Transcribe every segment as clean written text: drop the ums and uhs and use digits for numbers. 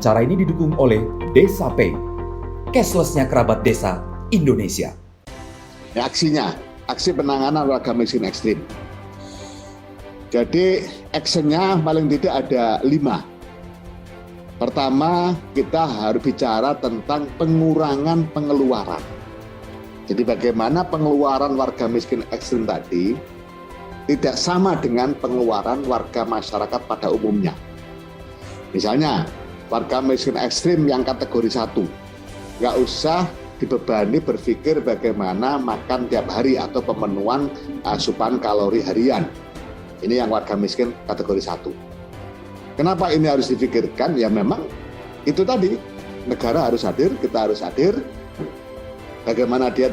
Acara ini didukung oleh Desa Pay, cashless-nya kerabat desa Indonesia. Aksinya, aksi penanganan warga miskin ekstrim. Jadi actionnya paling tidak ada 5. Pertama, kita harus bicara tentang pengurangan pengeluaran. Jadi bagaimana pengeluaran warga miskin ekstrim tadi tidak sama dengan pengeluaran warga masyarakat pada umumnya. Misalnya, warga miskin ekstrim yang kategori 1, nggak usah dibebani berpikir bagaimana makan tiap hari atau pemenuhan asupan kalori harian. Ini yang warga miskin kategori 1. Kenapa ini harus difikirkan? Ya memang itu tadi, negara harus hadir, kita harus hadir. Bagaimana dia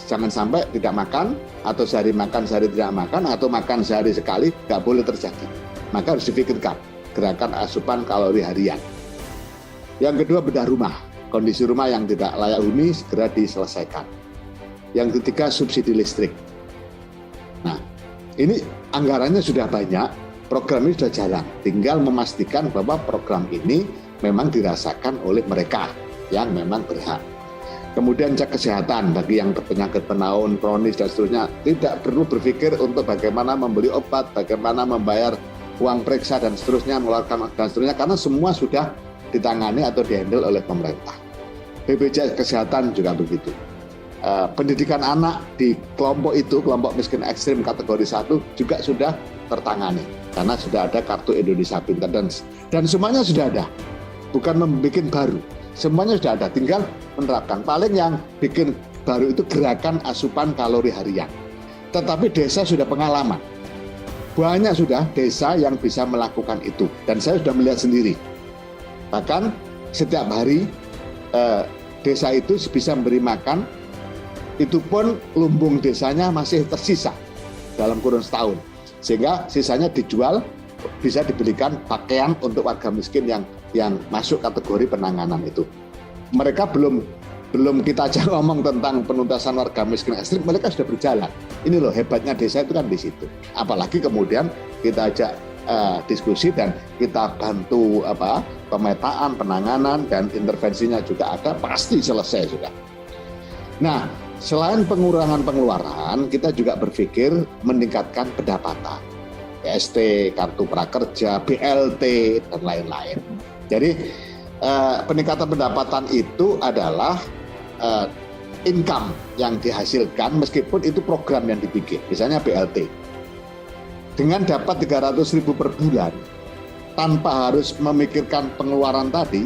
jangan sampai tidak makan, atau sehari makan, sehari tidak makan, atau makan sehari sekali, nggak boleh terjadi. Maka harus difikirkan gerakan asupan kalori harian. Yang kedua, bedah rumah. Kondisi rumah yang tidak layak huni segera diselesaikan. Yang ketiga, subsidi listrik. Nah, ini anggarannya sudah banyak, program ini sudah jalan. Tinggal memastikan bahwa program ini memang dirasakan oleh mereka yang memang berhak. Kemudian cek kesehatan bagi yang penyakit penaun, kronis, dan seterusnya. Tidak perlu berpikir untuk bagaimana membeli obat, bagaimana membayar uang periksa, dan seterusnya, mengeluarkan dan seterusnya, karena semua sudah ditangani atau dihandle oleh pemerintah. BPJS Kesehatan juga begitu. Pendidikan anak di kelompok itu, kelompok miskin ekstrim kategori 1 juga sudah tertangani karena sudah ada kartu Indonesia Pintar dan semuanya sudah ada, bukan membuat baru, semuanya sudah ada, tinggal menerapkan. Paling yang bikin baru itu gerakan asupan kalori harian, tetapi desa sudah pengalaman, banyak sudah desa yang bisa melakukan itu dan saya sudah melihat sendiri. Bahkan setiap hari desa itu bisa memberi makan. Itu pun lumbung desanya masih tersisa dalam kurun setahun, sehingga sisanya dijual, bisa dibelikan pakaian untuk warga miskin yang masuk kategori penanganan itu. Mereka belum kita ajak ngomong tentang penuntasan warga miskin ekstrim, mereka sudah berjalan. Ini loh hebatnya desa itu kan di situ. Apalagi kemudian kita ajak diskusi dan kita bantu pemetaan, penanganan, dan intervensinya juga ada, pasti selesai sudah. Nah, selain pengurangan pengeluaran, kita juga berpikir meningkatkan pendapatan. PST, kartu prakerja, BLT, dan lain-lain. Jadi peningkatan pendapatan itu adalah income yang dihasilkan meskipun itu program yang dibikin. Misalnya BLT. Dengan dapat 300.000 per bulan, tanpa harus memikirkan pengeluaran tadi,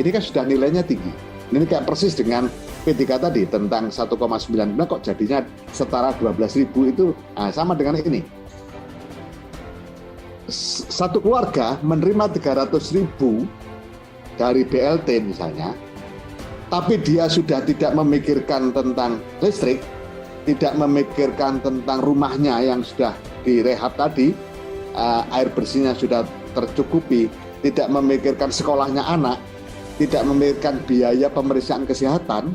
ini kan sudah nilainya tinggi. Ini kayak persis dengan P3 tadi tentang 1,9 kok jadinya setara 12.000 itu sama dengan ini. Satu keluarga menerima 300.000 dari BLT misalnya, tapi dia sudah tidak memikirkan tentang listrik, tidak memikirkan tentang rumahnya yang sudah direhab tadi, air bersihnya sudah tercukupi, tidak memikirkan sekolahnya anak, tidak memikirkan biaya pemeriksaan kesehatan.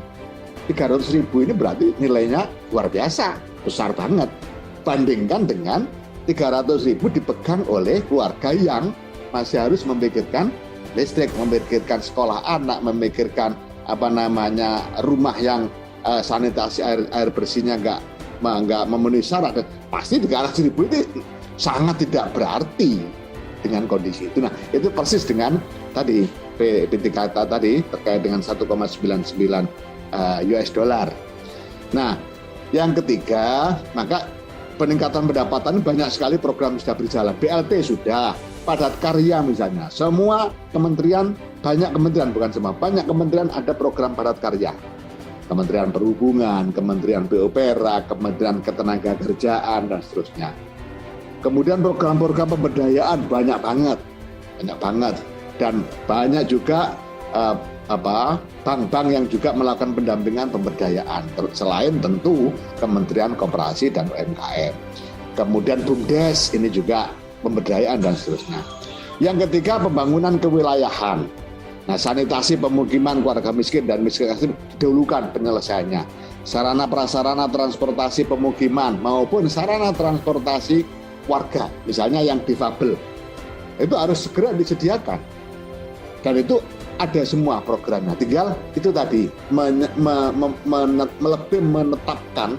300.000 ini berarti nilainya luar biasa, besar banget. Bandingkan dengan 300.000 dipegang oleh keluarga yang masih harus memikirkan listrik, memikirkan sekolah anak, memikirkan rumah yang sanitasi air bersihnya nggak memenuhi syarat. Pasti 300.000 itu sangat tidak berarti dengan kondisi itu. Nah, itu persis dengan tadi P3 tadi terkait dengan 1,99 US dollar. Nah, yang ketiga, maka peningkatan pendapatan banyak sekali program sudah berjalan. BLT sudah, padat karya misalnya. Semua kementerian, banyak kementerian, bukan semua, banyak kementerian ada program padat karya. Kementerian Perhubungan, Kementerian PUPera, Kementerian Ketenagakerjaan, dan seterusnya. Kemudian program-program pemberdayaan banyak banget. Dan banyak juga bank-bank yang juga melakukan pendampingan pemberdayaan, selain tentu Kementerian Koperasi dan UMKM. Kemudian BUMDes ini juga pemberdayaan dan seterusnya. Yang ketiga, pembangunan kewilayahan. Nah, sanitasi pemukiman keluarga miskin dan miskin ekstrim didahulukan penyelesaiannya. Sarana prasarana transportasi pemukiman maupun sarana transportasi warga, misalnya yang difabel, itu harus segera disediakan. Dan itu ada semua programnya. Tinggal itu tadi lebih menetapkan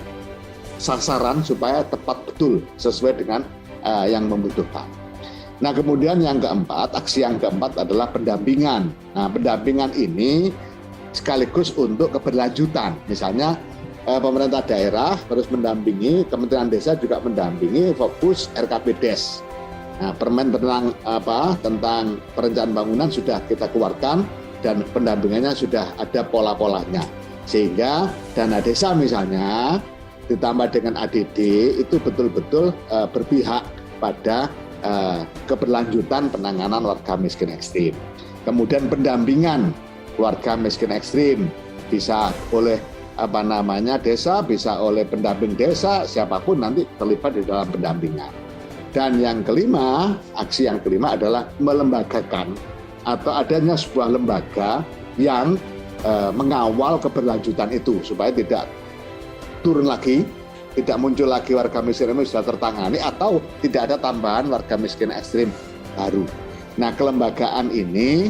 sasaran supaya tepat betul sesuai dengan yang membutuhkan. Nah, kemudian yang keempat, aksi yang keempat adalah pendampingan. Nah, pendampingan ini sekaligus untuk keberlanjutan. Misalnya pemerintah daerah terus mendampingi, Kementerian Desa juga mendampingi fokus RKP-Des. Nah, permen tentang perencanaan bangunan sudah kita keluarkan dan pendampingannya sudah ada pola-polanya. Sehingga dana desa misalnya ditambah dengan ADD itu betul-betul berpihak pada keberlanjutan penanganan warga miskin ekstrim. Kemudian pendampingan warga miskin ekstrim bisa oleh desa, bisa oleh pendamping desa, siapapun nanti terlibat di dalam pendampingan. Dan yang kelima, aksi yang kelima adalah melembagakan atau adanya sebuah lembaga yang mengawal keberlanjutan itu supaya tidak turun lagi, tidak muncul lagi warga miskin ekstrim sudah tertangani atau tidak ada tambahan warga miskin ekstrim baru. Nah, kelembagaan ini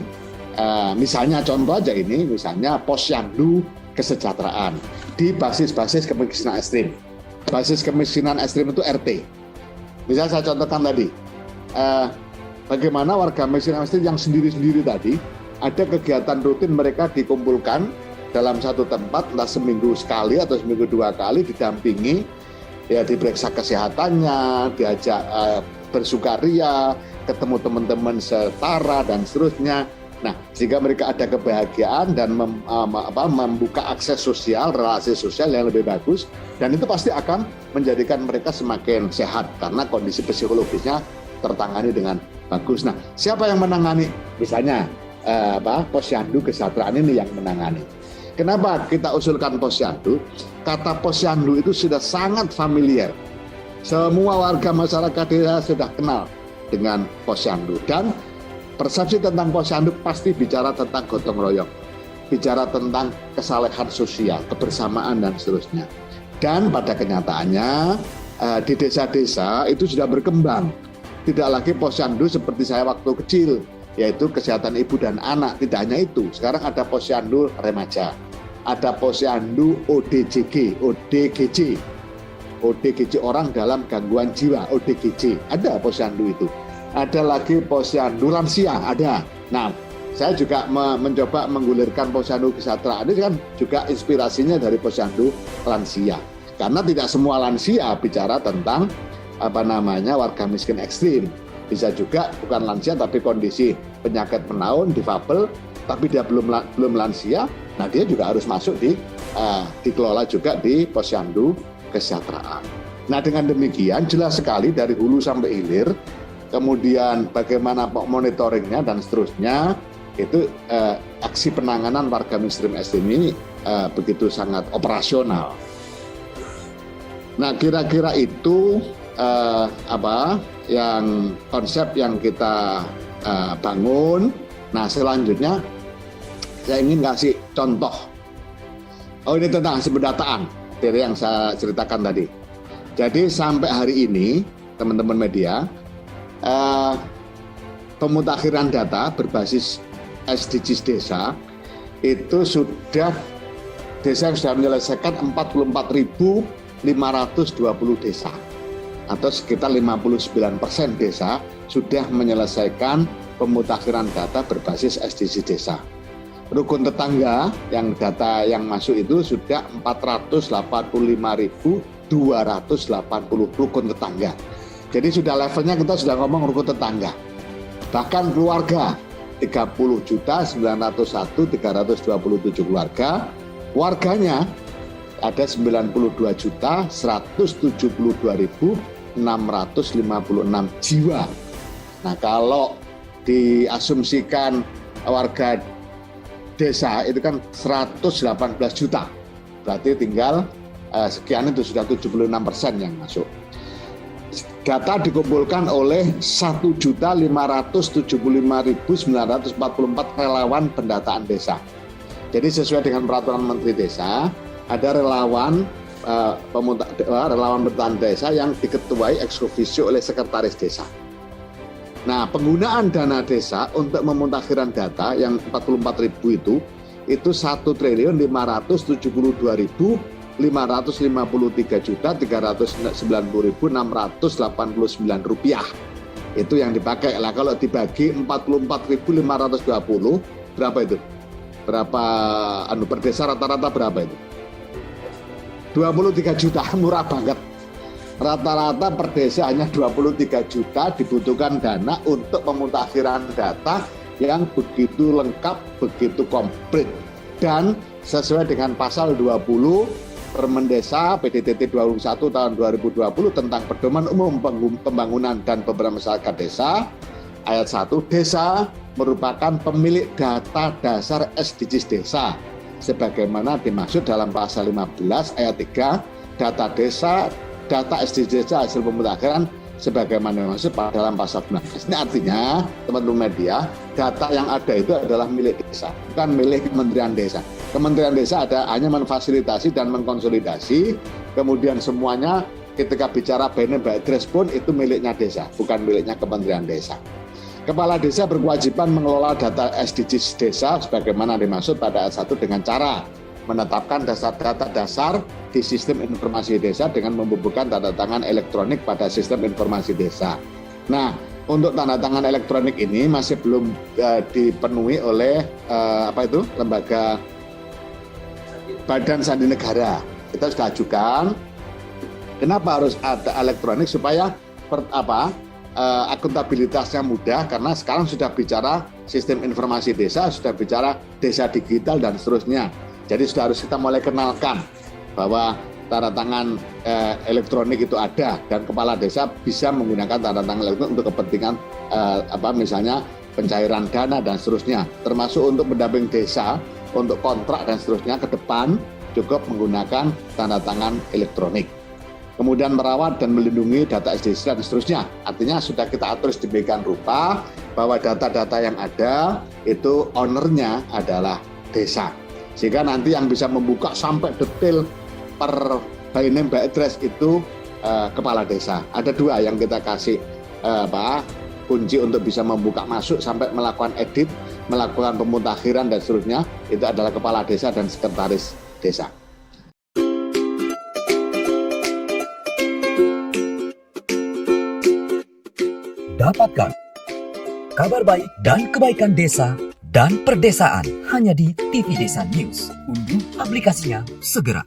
misalnya contoh aja ini, misalnya Posyandu Kesejahteraan di basis-basis kemiskinan ekstrim. Basis kemiskinan ekstrim itu RT. Misalnya saya contohkan tadi, bagaimana warga miskin ekstrim yang sendiri-sendiri tadi, ada kegiatan rutin mereka dikumpulkan dalam satu tempat, entah seminggu sekali atau seminggu 2 kali, didampingi, ya diperiksa kesehatannya, diajak bersukaria, ketemu teman-teman setara dan seterusnya. Nah, sehingga mereka ada kebahagiaan dan membuka akses sosial, relasi sosial yang lebih bagus, dan itu pasti akan menjadikan mereka semakin sehat karena kondisi psikologisnya tertangani dengan bagus. Nah, siapa yang menangani? Misalnya Posyandu Kesejahteraan ini yang menangani. Kenapa kita usulkan Posyandu? Kata Posyandu itu sudah sangat familiar. Semua warga masyarakat desa sudah kenal dengan Posyandu, dan persepsi tentang Posyandu pasti bicara tentang gotong royong, bicara tentang kesalehan sosial, kebersamaan dan seterusnya. Dan pada kenyataannya di desa-desa itu sudah berkembang. Tidak lagi Posyandu seperti saya waktu kecil, yaitu kesehatan ibu dan anak. Tidak hanya itu, sekarang ada Posyandu remaja, ada Posyandu ODGG, ODGJ orang dalam gangguan jiwa, ODGJ, ada Posyandu itu. Ada lagi Posyandu lansia, ada. Nah, saya juga mencoba menggulirkan Posyandu Kesejahteraan ini kan juga inspirasinya dari Posyandu lansia. Karena tidak semua lansia bicara tentang warga miskin ekstrim. Bisa juga bukan lansia tapi kondisi penyakit menaun, difabel, tapi dia belum lansia. Nah, dia juga harus masuk dikelola juga di Posyandu Kesejahteraan. Nah, dengan demikian jelas sekali dari hulu sampai hilir, kemudian bagaimana monitoringnya dan seterusnya, itu aksi penanganan warga miskin ekstrim ini begitu sangat operasional. Nah, kira-kira itu yang konsep yang kita bangun. Nah, selanjutnya saya ingin kasih contoh. Oh, ini tentang hasil pendataan dari yang saya ceritakan tadi. Jadi sampai hari ini teman-teman media, pemutakhiran data berbasis SDGs desa itu desa yang sudah menyelesaikan 44.520 desa atau sekitar 59% desa sudah menyelesaikan pemutakhiran data berbasis SDGs desa. Rukun tetangga yang data yang masuk itu sudah 485.280 rukun tetangga. Jadi sudah levelnya kita sudah ngomong rukun tetangga. Bahkan keluarga 30.901.327 keluarga. Warganya ada 92.172.656 jiwa. Nah, kalau diasumsikan warga desa itu kan 118 juta. Berarti tinggal sekian itu sudah 76% yang masuk. Data dikumpulkan oleh 1.575.944 relawan pendataan desa. Jadi sesuai dengan peraturan Menteri Desa, ada relawan relawan pendataan desa yang diketuai ex officio oleh sekretaris desa. Nah, penggunaan dana desa untuk pemutakhiran data yang 44.000 itu 1.572.390.689 rupiah. Itu yang dipakai. Lah kalau dibagi 44.520 berapa itu? Berapa per desa rata-rata berapa itu? 23 juta, murah banget. Rata-rata per desa hanya 23 juta dibutuhkan dana untuk pemutakhiran data yang begitu lengkap, begitu komplit. Dan sesuai dengan pasal 20 Permen Desa PDTT 21 tahun 2020 tentang Pedoman Umum Pembangunan dan Pemberdayaan Masyarakat Desa, ayat 1, desa merupakan pemilik data dasar SDGs desa sebagaimana dimaksud dalam pasal 15 ayat 3, data desa, data SDGs desa hasil pemutakhiran sebagaimana dimaksud dalam pasal 19. Ini artinya, teman-teman media, data yang ada itu adalah milik desa, bukan milik Kementerian Desa. Kementerian Desa hanya memfasilitasi dan mengkonsolidasi, kemudian semuanya ketika bicara BNN by address pun itu miliknya desa, bukan miliknya Kementerian Desa. Kepala desa berkewajiban mengelola data SDGs desa sebagaimana dimaksud pada ayat 1 dengan cara menetapkan data dasar di sistem informasi desa dengan membubuhkan tanda tangan elektronik pada sistem informasi desa. Nah, untuk tanda tangan elektronik ini masih belum dipenuhi oleh lembaga Badan Sandi Negara. Kita sudah ajukan. Kenapa harus ada elektronik supaya akuntabilitasnya mudah, karena sekarang sudah bicara sistem informasi desa, sudah bicara desa digital dan seterusnya. Jadi sudah harus kita mulai kenalkan bahwa tanda tangan elektronik itu ada dan kepala desa bisa menggunakan tanda tangan elektronik untuk kepentingan misalnya pencairan dana dan seterusnya, termasuk untuk pendamping desa, untuk kontrak dan seterusnya ke depan cukup menggunakan tanda tangan elektronik. Kemudian merawat dan melindungi data SDGs dan seterusnya. Artinya sudah kita atur sedemikian rupa bahwa data-data yang ada itu ownernya adalah desa. Sehingga nanti yang bisa membuka sampai detail per by name by address itu kepala desa. Ada 2 yang kita kasih kunci untuk bisa membuka masuk sampai melakukan edit, melakukan pemutakhiran dan seterusnya, itu adalah kepala desa dan sekretaris desa. Dapatkan kabar baik dan kebaikan desa dan perdesaan hanya di TV Desa News. Unduh aplikasinya segera.